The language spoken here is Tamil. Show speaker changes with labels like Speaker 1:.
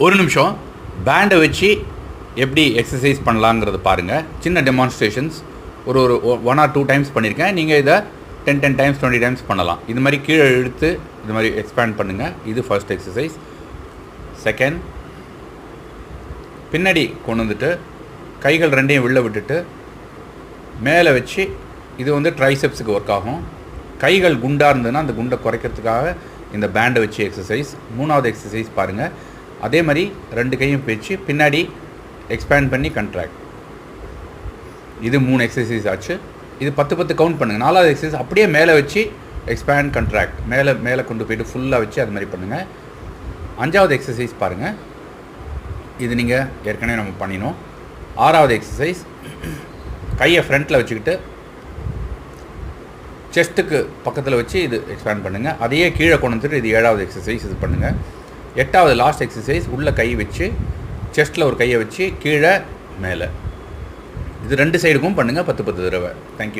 Speaker 1: ஒரு நிமிஷம் பேண்டை வச்சு எப்படி எக்ஸசைஸ் பண்ணலாங்கிறது பாருங்கள். சின்ன டெமான்ஸ்ட்ரேஷன்ஸ் ஒரு 1 or 2 டைம்ஸ் பண்ணியிருக்கேன். நீங்கள் இதை 10 டைம்ஸ் 20 டைம்ஸ் பண்ணலாம். இது மாதிரி கீழே இழுத்து இது மாதிரி எக்ஸ்பேண்ட் பண்ணுங்கள். இது ஃபர்ஸ்ட் எக்ஸசைஸ். செகண்ட், பின்னாடி கொண்டு வந்துட்டு கைகள் ரெண்டையும் வெளில விட்டுட்டு மேலே வச்சு, இது வந்து ட்ரைசெப்ஸுக்கு ஒர்க் ஆகும். கைகள் குண்டாக இருந்ததுன்னா அந்த குண்டை குறைக்கிறதுக்காக இந்த பேண்டை வச்சு எக்ஸசைஸ். 3வது எக்ஸசைஸ் பாருங்கள். அதே மாதிரி 2 கையும் பிரித்து பின்னாடி எக்ஸ்பேண்ட் பண்ணி கண்ட்ராக்ட். இது 3 எக்ஸசைஸ் ஆச்சு. இது 10 கவுண்ட் பண்ணுங்கள். 4வது எக்ஸசைஸ் அப்படியே மேலே வச்சு எக்ஸ்பேண்ட் கண்ட்ராக்ட், மேலே கொண்டு போய்ட்டு ஃபுல்லாக வச்சு அது மாதிரி பண்ணுங்கள். 5வது எக்ஸசைஸ் பாருங்கள். இது நீங்கள் ஏற்கனவே நம்ம பண்ணினோம். 6வது எக்ஸசைஸ், கையை ஃப்ரண்ட்டில் வச்சுக்கிட்டு செஸ்ட்டுக்கு பக்கத்தில் வச்சு இது எக்ஸ்பேண்ட் பண்ணுங்கள். அதையே கீழே கொண்டு வந்துட்டு இது 7வது எக்ஸசைஸ் இது பண்ணுங்கள். 8வது லாஸ்ட் எக்ஸசைஸ், உள்ளே கை வச்சு செஸ்ட்டில் ஒரு கையை வச்சு கீழே மேலே. இது 2 சைடுக்கும் பண்ணுங்கள் 10 தடவை. தேங்க்யூ.